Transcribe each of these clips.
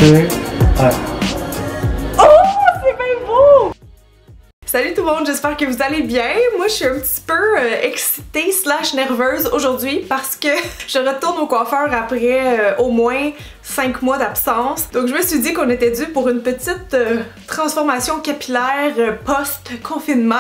2, 1. Oh, c'est bien beau! Salut tout le monde, j'espère que vous allez bien. Moi, je suis un petit peu excitée / nerveuse aujourd'hui parce que je retourne au coiffeur après au moins 5 mois d'absence. Donc je me suis dit qu'on était dû pour une petite transformation capillaire post-confinement.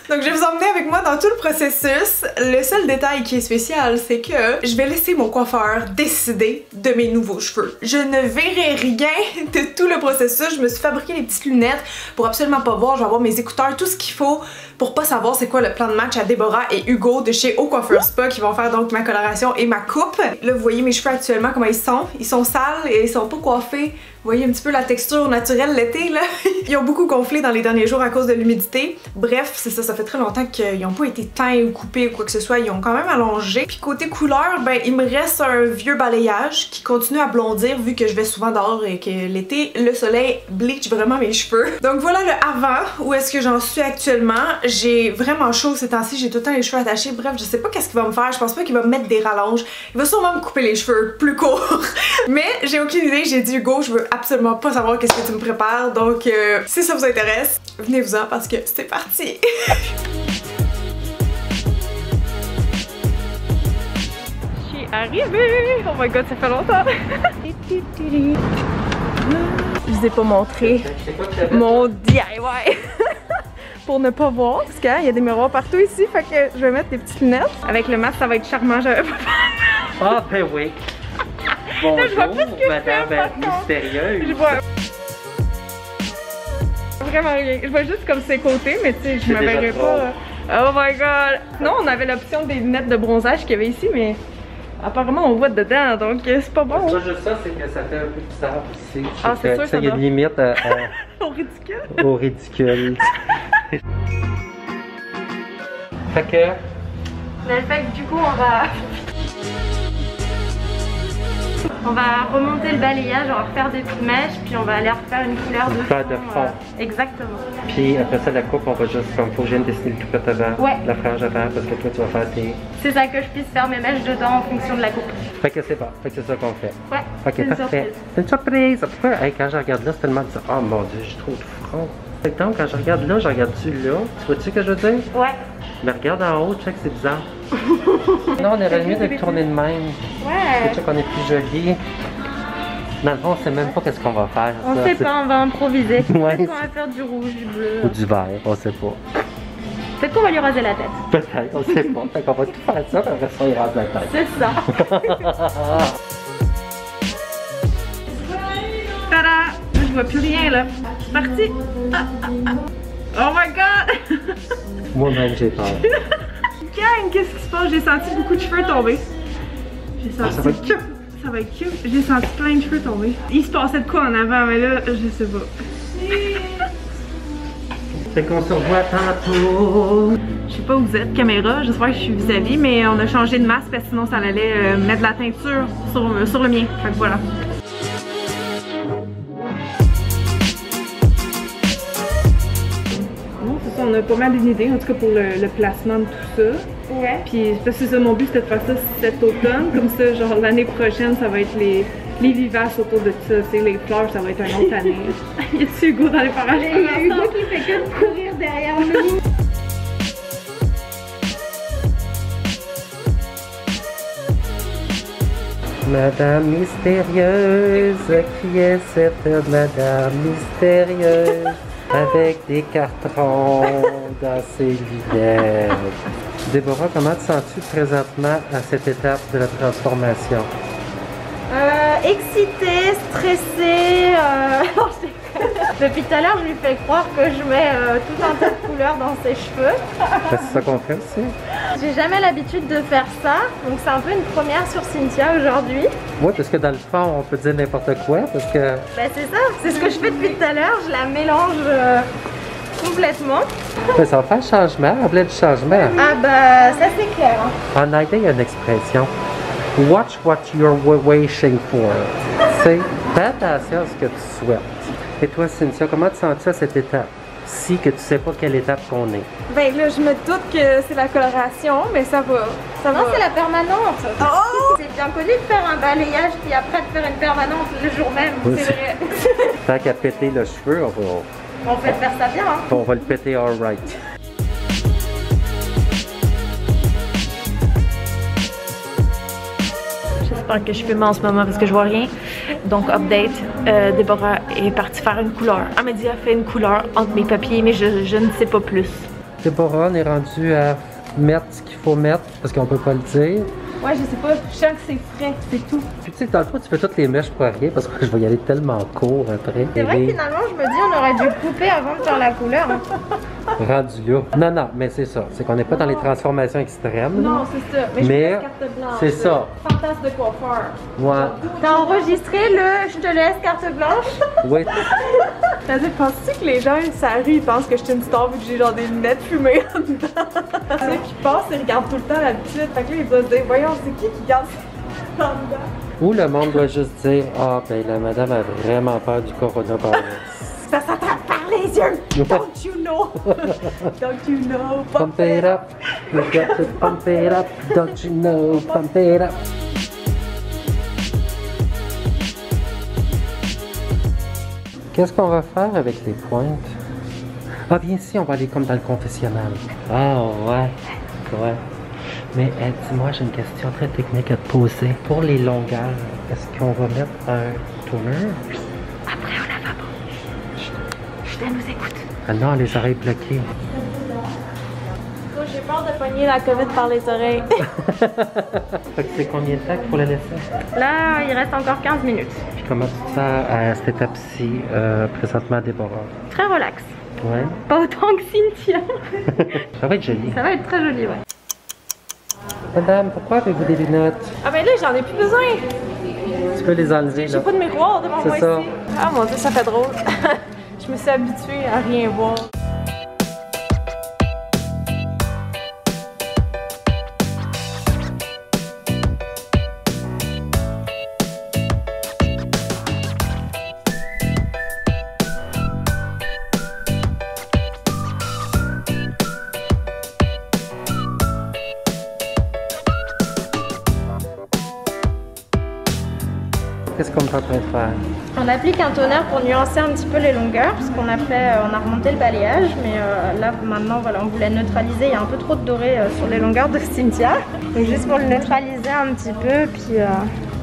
Donc je vais vous emmener avec moi dans tout le processus. Le seul détail qui est spécial, c'est que je vais laisser mon coiffeur décider de mes nouveaux cheveux. Je ne verrai rien de tout le processus. Je me suis fabriqué les petites lunettes pour absolument pas voir. Je vais avoir mes écouteurs, tout ce qu'il faut pour pas savoir c'est quoi le plan de match à Déborah et Hugo de chez Au Coiffeur Spa qui vont faire donc ma coloration et ma coupe. Là vous voyez mes cheveux actuellement comment ils sont sales et ils sont pas coiffés. Vous voyez un petit peu la texture naturelle l'été là. Ils ont beaucoup gonflé dans les derniers jours à cause de l'humidité. Bref, c'est ça, ça fait très longtemps qu'ils n'ont pas été teints ou coupés ou quoi que ce soit. Ils ont quand même allongé. Puis côté couleur, ben il me reste un vieux balayage qui continue à blondir vu que je vais souvent dehors et que l'été, le soleil bleach vraiment mes cheveux. Donc voilà le avant, où est-ce que j'en suis actuellement. J'ai vraiment chaud ces temps-ci, j'ai tout le temps les cheveux attachés. Bref, je sais pas qu'est-ce qu'il va me faire. Je pense pas qu'il va me mettre des rallonges. Il va sûrement me couper les cheveux plus courts. Mais j'ai aucune idée. J'ai dit Hugo, je veux absolument pas savoir qu'est-ce que tu me prépares. Donc si ça vous intéresse, venez-vous-en parce que c'est parti. Je suis arrivée. Oh my god, ça fait longtemps. Je vous ai pas montré mon DIY. Pour ne pas voir, parce qu'il y a des miroirs partout ici, fait que je vais mettre des petites lunettes. Avec le masque, ça va être charmant, j'avais pas peur. Ah, ben oui. Bonjour, là, je vois plus ce que madame mystérieuse. Je vois vraiment rien. Je vois juste comme ses côtés, mais tu sais, je me verrais pas. Oh my god! Non, on avait l'option des lunettes de bronzage qu'il y avait ici, mais apparemment on voit dedans, donc c'est pas bon. C'est pas juste ça, c'est que ça fait un peu bizarre aussi. Ah, c'est sûr, ça il y a une limite au ridicule. au ridicule. Fait que... Mais fait que du coup, on va remonter le balayage, on va refaire des petites mèches, puis on va aller refaire une couleur de fond. Exactement. Puis après ça, la coupe, on va juste, comme faut que je vienne dessiner le toupette avant, ouais. La frange avant, parce que toi, tu vas faire tes... C'est ça, que je puisse faire mes mèches dedans en fonction de la coupe. Fait que c'est bon, fait que c'est ça qu'on fait. Ouais, ok, parfait. C'est une surprise. Pourquoi, hey, quand je regarde là, c'est tellement bizarre. Oh mon dieu, j'ai trop de front. Donc, quand je regarde là, je regarde-tu là? Tu vois-tu ce que je veux dire? Ouais. Mais regarde en haut, tu sais que c'est bizarre. Non, on aurait mieux de tourner de même. Ouais. Tu sais qu'on est plus joli. Dans le fond, on sait même pas qu'est-ce qu'on va faire. On sait pas, on va improviser. Ouais. Peut-être qu'on va faire du rouge, du bleu. Ou du vert, on sait pas. Peut-être qu'on va lui raser la tête. Peut-être, on sait pas. Fait qu'on va tout faire ça, puis après ça, il rase la tête. C'est ça. Tada! Je vois plus rien là. C'est parti! Oh my god! Moi-même, j'ai peur. Gang, qu'est-ce qui se passe? J'ai senti beaucoup de cheveux tomber. J'ai senti... ça va être cute. Ça va être cute. J'ai senti plein de cheveux tomber. Il se passait de quoi en avant, mais là, je sais pas. Fait qu'on se revoit tantôt. Je sais pas où vous êtes, caméra, j'espère que je suis vis-à-vis, mais on a changé de masque parce que sinon ça allait mettre de la teinture sur le mien. Fait que voilà. On a pas mal d'une idée, en tout cas pour le placement de tout ça. Ouais. Puis parce que ça, mon but c'était de faire ça cet automne, comme ça, genre l'année prochaine, ça va être les vivaces autour de ça, tu sais, les fleurs, ça va être une autre année. Y a-tu Hugo dans les parages? Il y a Hugo qui fait que de courir derrière nous. Madame mystérieuse, qui est cette madame mystérieuse? Avec des cartons dans ses lunettes. Déborah, comment te sens-tu présentement à cette étape de la transformation? Excitée, stressée. Depuis tout à l'heure, je lui fais croire que je mets tout un tas de couleurs dans ses cheveux. C'est ça qu'on fait aussi? J'ai jamais l'habitude de faire ça, donc c'est un peu une première sur Cynthia aujourd'hui. Oui, parce que dans le fond, on peut dire n'importe quoi, parce que... Ben c'est ça, c'est ce que je fais depuis tout à l'heure, je la mélange complètement. Mais ça va faire changement, on voulait du changement. Ah bah, ça c'est clair. Hein. En anglais, il y a une expression. Watch what you're wishing for. Tu sais, fais attention à ce que tu souhaites. Et toi, Cynthia, comment te sens-tu à cette étape? si que tu sais pas quelle étape qu'on est. Ben là, je me doute que c'est la coloration, mais ça va. Ça Non, va. c'est la permanente. Oh! C'est bien connu de faire un balayage puis après de faire une permanente le jour même. Oui, C'est vrai. Tant qu'à péter le cheveu, On peut faire ça bien. Hein. on va le péter all right. J'espère que je filme en ce moment parce que je vois rien. Donc, update, Déborah est partie faire une couleur. Elle m'a dit qu'elle fait une couleur entre mes papiers, mais je ne sais pas plus. Déborah, on est rendu à mettre ce qu'il faut mettre parce qu'on peut pas le dire. Ouais, je sais pas, je sens que c'est frais, c'est tout. Puis tu sais, dans le fond, tu fais toutes les mèches pour rien parce que je vais y aller tellement court après. C'est vrai que finalement, je me dis, on aurait dû couper avant de faire la couleur. Hein. Rendu là. Non, non, mais c'est ça. C'est qu'on n'est pas dans les transformations extrêmes. Non, c'est ça. Mais je Mais veux carte blanche. c'est ça. Fantasme de coiffeur. Ouais. T'as enregistré le je te laisse carte blanche? Oui. C'est-à-dire, penses-tu que les gens sur la rue ils pensent que je suis une star vu que j'ai genre des lunettes fumées en dedans? Ceux qui passent, ils regardent tout le temps l'habitude. Fait que là, ils doivent se dire, voyons, c'est qui garde ça en dedans? Ou le monde doit juste dire ah, ben la madame a vraiment peur du coronavirus. Ça s'attrape par les yeux! Don't you know? Don't you know? Pump it up, we got to pump it up, don't you know, pump it up. Qu'est-ce qu'on va faire avec les pointes? Ah, viens ici, on va aller comme dans le confessionnal. Ah, ouais, ouais. Mais dis-moi, j'ai une question très technique à te poser. Pour les longueurs, est-ce qu'on va mettre un toner? Après, on la va pas. Chut, elle nous écoute. Ah non, les oreilles bloquées. J'ai peur de pogner la COVID par les oreilles. Fait que c'est combien de temps qu'il faut la laisser? Là, il reste encore 15 minutes. Puis comment tu te sens à cette étape-ci, présentement à Déborah? Très relax. Ouais. Pas autant que Cynthia. Ça va être joli. Ça va être très joli, ouais. Madame, pourquoi avez-vous des lunettes? Ah ben là, j'en ai plus besoin. Tu peux les enlever, J'ai là. pas de miroir devant moi C'est ça. ici. Ah mon dieu, ça fait drôle. Je me suis habituée à rien voir. Qu'est-ce qu'on est en train de faire? On applique un toner pour nuancer un petit peu les longueurs, parce qu'on a fait, on a remonté le balayage, mais là maintenant voilà, on voulait neutraliser, il y a un peu trop de doré sur les longueurs de Cynthia. Donc juste pour le neutraliser un petit peu, puis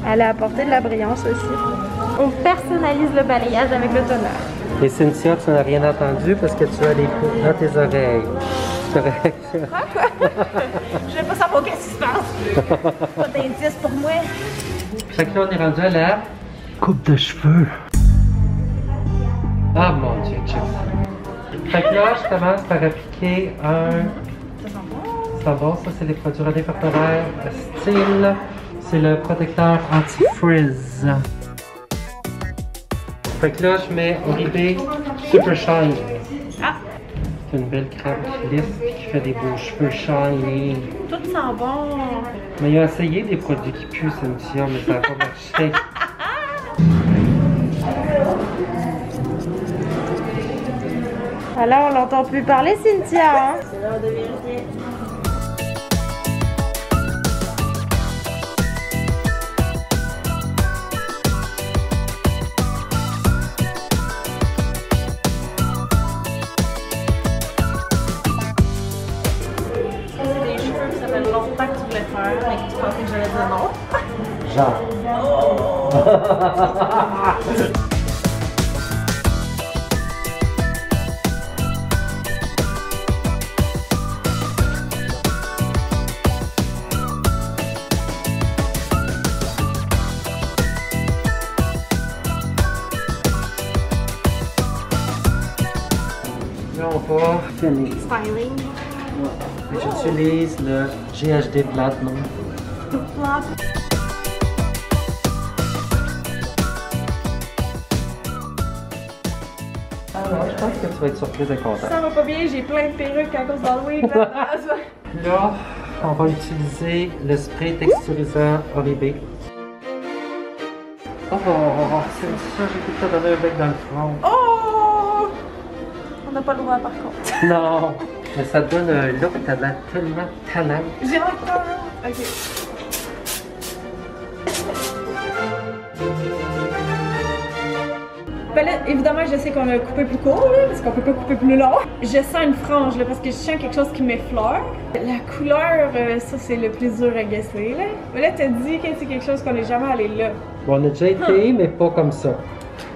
aller apporter de la brillance aussi. On personnalise le balayage avec le toner. Et Cynthia, tu n'as rien entendu parce que tu as des coups dans tes oreilles. C'est correct? Je vais pas savoir qu'est-ce qui se passe. Pas d'indice pour moi. Fait que là, on est rendu à la coupe de cheveux. Ah mon dieu, check ça. Fait que là, je commence par appliquer un... Ça sent bon. Ça sent bon, ça c'est les produits réfractaires style. C'est le protecteur anti-frizz. Fait que là, je mets Oribe Super Shine. Ah! C'est une belle crème qui lisse et qui fait des beaux cheveux shiny. Tout sent bon. Mais il a essayé des produits qui puent, Cynthia, mais ça n'a pas marché. Ah là, on l'entend plus parler, Cynthia. Hein? C'est l'heure de vérifier. Longtemps que tu voulais faire, mais que tu pensais que j'allais dire non. Genre. Là, on va finir. Styling. J'utilise le GHD Platinum. Alors, je pense que tu vas être surprise et content. Ça va pas bien, j'ai plein de perruques à cause d'Halloween. Là, on va utiliser le spray texturisant Oribe. Oh, c'est ça, j'ai tout le temps donné un bec dans le front. Oh! n'a pas le droit par contre. Non, mais ça te donne un look, t'as l'air tellement talent. J'ai encore. Ok. Ben là, évidemment, je sais qu'on a coupé plus court, là, parce qu'on peut pas couper plus long. Je sens une frange, là, parce que je sens quelque chose qui m'effleure. La couleur, ça, c'est le plus dur à guesser, là. Mais là, t'as dit que c'est quelque chose qu'on n'est jamais allé là. Bon, on a déjà été, mais pas comme ça.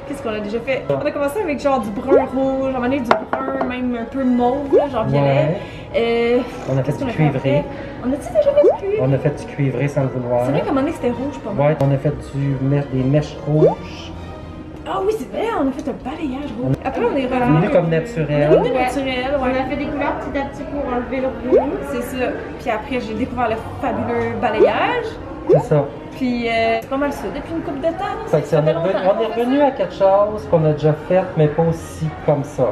Qu'est-ce qu'on a déjà fait? On a commencé avec genre du brun rouge, on a du brun même un peu mauve, là, genre violet. On a fait du cuivré. On a-tu déjà fait du cuivré? On a fait du cuivré sans le vouloir. C'est vrai qu'à un moment donné, c'était rouge, pas mal. Ouais, on a fait des mèches rouges. Ah oui, c'est vrai, on a fait un balayage rouge. Après, on est revenu comme naturel. On est revenu naturel, ouais. On a fait des couleurs petit à petit pour enlever le rouge. C'est ça. Puis après, j'ai découvert le fabuleux balayage. C'est ça. Puis c'est pas mal ça, depuis une couple de temps. Fait que on est revenu à quelque chose qu'on a déjà fait, mais pas aussi comme ça.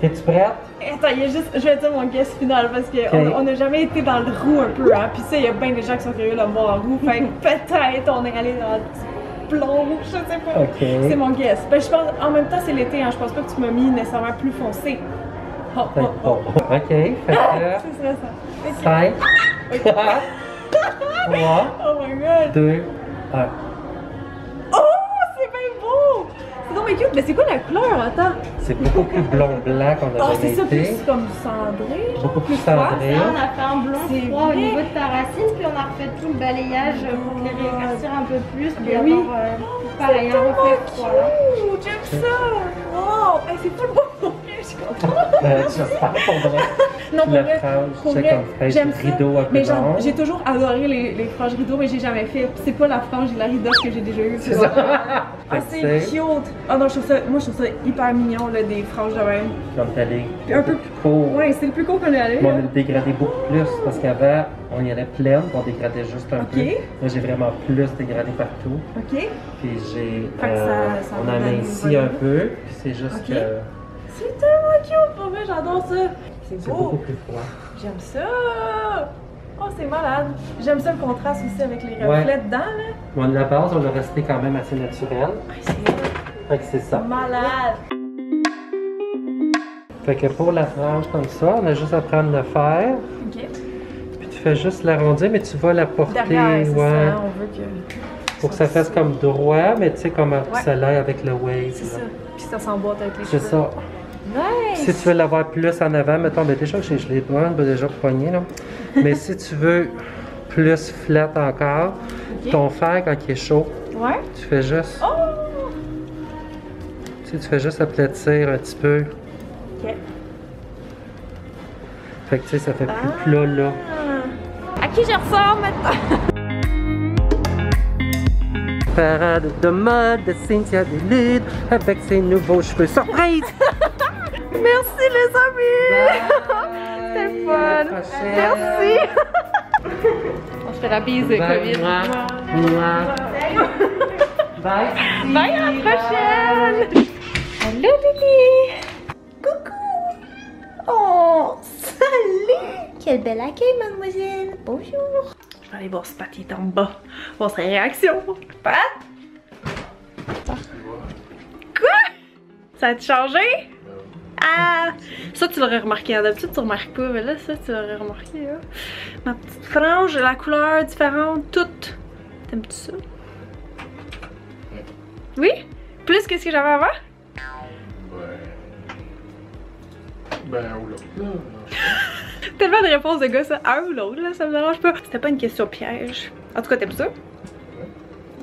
T'es-tu prête? Attends, il y a juste, je vais dire mon guess final parce qu'on n'a jamais été dans le roux un peu, hein. Puis ça, il y a bien des gens qui sont curieux de me voir en roux. Fait que peut-être on est allé dans le blond, je sais pas. Okay. C'est mon guess. Ben, je pense, en même temps, c'est l'été, hein. Je pense pas que tu m'as mis nécessairement plus foncé. Oh. Ok, fait que. Ce serait ça. 5, 4, 3, oh my god. 2, 1. Oh, c'est bien beau! C'est donc bien cute, mais c'est quoi la couleur? Attends. C'est beaucoup plus blond-blanc qu'on a Oh, jamais c'est ça, été. plus comme cendré. Beaucoup plus cendré. Là, on a fait un blond C'est froid au vrai. niveau de ta racine, puis on a refait tout le balayage pour les rééclaircir un peu plus, puis Oui. avoir pareil, un reflet froid. Là. Oh, j'aime ça! Wow! Hey, c'est pas beau! Je suis contente! J'espère pour vrai. Non, pour La vrai, frange, pour c'est vrai, comme fraîche, j'aime ça, rideau un peu mais genre, long. j'ai toujours adoré les franges rideaux, mais j'ai jamais fait. C'est pas la frange et la rideau que j'ai déjà eu. C'est ça. Ah, c'est cute! Ah non, je trouve ça hyper mignon, là, des franges de même. Comme t'es allé Un peu plus court. Ouais, c'est le plus court qu'on est allé. Mais là. on a dégradé beaucoup plus parce qu'avant, on y allait pleine, on dégradait juste un peu. Là, j'ai vraiment plus dégradé partout. Ok. Puis j'ai. Fait que ça on en a donne ici une un bonne peu, puis c'est juste Ok. que C'est tellement cute, pour vrai, j'adore ça. C'est c'est beaucoup beau. plus froid. J'aime ça. Oh, c'est malade. J'aime ça le contraste aussi avec les Ouais. reflets dedans, là. Bon, de la base, on l'a resté quand même assez naturel. Fait que c'est ça. Malade. Fait que pour la frange comme ça, on a juste à prendre le fer, Ok. puis tu fais juste l'arrondir, mais tu vas la porter, Derrière, c'est ouais, ça, on veut que... pour que ça fasse comme droit, mais tu sais, comme Ouais. ça l'aille avec le wave. C'est là. ça. Puis ça s'emboîte avec les C'est cheveux. ça. Nice! Si tu veux l'avoir plus en avant, mettons, ben déjà, je l'ai déjà poigné, là. Mais si tu veux plus flat encore, Ok. ton fer, quand il est chaud, Ouais? tu fais juste, Oh! tu sais, tu fais juste aplatir un petit peu. Ok. Fait que, tu sais, ça fait plus plat, là. À qui je ressemble maintenant? Parade de mode de Cynthia Delude avec ses nouveaux cheveux surprise! Merci les amis! C'était fun! Merci! On se fait la bise de COVID. Bye! Bye, à la prochaine! Allô Lily! Coucou! Oh! Salut! Quel bel accueil, mademoiselle! Bonjour! Je vais aller voir Spat, il est en bas. Voir sa réaction. Pat? Quoi? Ça a-tu changé? Ah! Ça, tu l'aurais remarqué. D'habitude, tu remarques pas. Mais là, ça, tu l'aurais remarqué. Là. Ma petite frange, la couleur différente, toute. T'aimes-tu ça? Oui? Plus que ce que j'avais avant? Ben, ou l'autre. Tellement de réponses de gars, ça. Un ou l'autre, là, ça me dérange pas. C'était pas une question piège. En tout cas, t'aimes ça?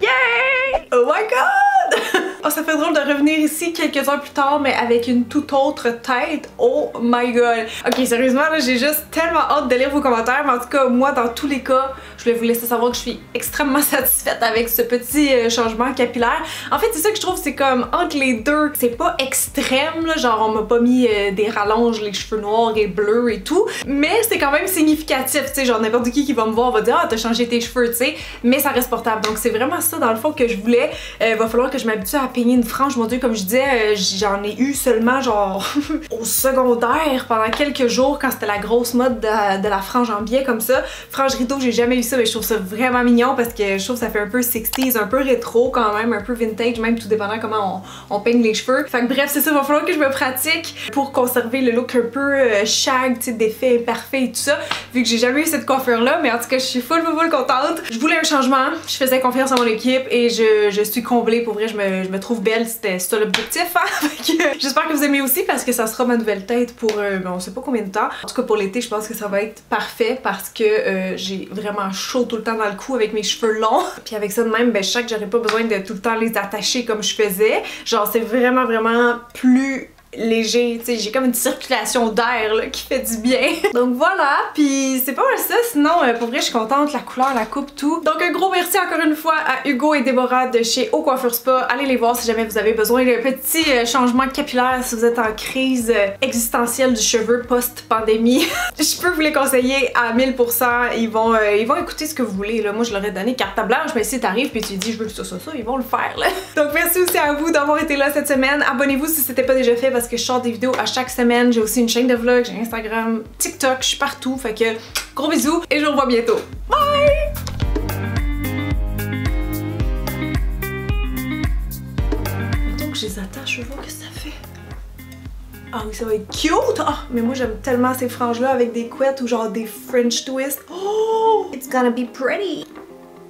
Yay! Oh my god! Oh, ça fait drôle de revenir ici quelques heures plus tard, mais avec une toute autre tête. Oh my god! Ok, sérieusement, là, j'ai juste tellement hâte de lire vos commentaires, mais en tout cas, moi, dans tous les cas, je voulais vous laisser savoir que je suis extrêmement satisfaite avec ce petit changement capillaire. En fait, c'est ça que je trouve, c'est comme entre les deux, c'est pas extrême, là, genre on m'a pas mis des rallonges, les cheveux noirs et bleus et tout, mais c'est quand même significatif, tu sais, genre n'importe qui va me voir va dire ah, t'as changé tes cheveux, tu sais, mais ça reste portable. Donc c'est vraiment ça dans le fond que je voulais. Va falloir que je m'habitue à peigner une frange, mon dieu, comme je disais, j'en ai eu seulement genre au secondaire pendant quelques jours quand c'était la grosse mode de la frange en biais comme ça. Frange rideau, j'ai jamais eu ça, mais je trouve ça vraiment mignon parce que je trouve que ça fait un peu 60s, un peu rétro quand même, un peu vintage, même tout dépendant comment on peigne les cheveux. Fait que bref, c'est ça, il va falloir que je me pratique pour conserver le look un peu shag, tu sais, d'effet imparfait et tout ça, vu que j'ai jamais eu cette coiffure là, mais en tout cas je suis full contente. Je voulais un changement, je faisais confiance à mon équipe et je suis comblée, pour vrai, je me trouve belle, c'était ça l'objectif, hein? J'espère que vous aimez aussi parce que ça sera ma nouvelle tête pour on sait pas combien de temps. En tout cas pour l'été, je pense que ça va être parfait parce que j'ai vraiment chaud tout le temps dans le cou avec mes cheveux longs. Puis avec ça de même, ben je sais que j'aurais pas besoin de tout le temps les attacher comme je faisais. Genre c'est vraiment plus léger, tu sais, j'ai comme une circulation d'air qui fait du bien. Donc voilà, puis c'est pas mal ça, sinon pour vrai je suis contente, la couleur, la coupe, tout. Donc un gros merci encore une fois à Hugo et Déborah de chez Haut Coiffure Spa. Allez les voir si jamais vous avez besoin d'un petit changement capillaire, si vous êtes en crise existentielle du cheveu post-pandémie. Je peux vous les conseiller à 1000%, ils vont écouter ce que vous voulez, là. Moi je leur ai donné carte blanche, mais si t'arrives puis tu dis je veux ça, ils vont le faire, là. Donc merci aussi à vous d'avoir été là cette semaine. Abonnez-vous si c'était pas déjà fait parce que je sors des vidéos à chaque semaine. J'ai aussi une chaîne de vlog, j'ai Instagram, TikTok, je suis partout. Fait que gros bisous et je vous revois bientôt. Bye! Mettons que je les attache, je vois ce que ça fait. Ah oui, ça va être cute! Ah, mais moi j'aime tellement ces franges-là avec des couettes ou genre des French twists. Oh! It's gonna be pretty!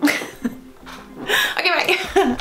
Ok, bye!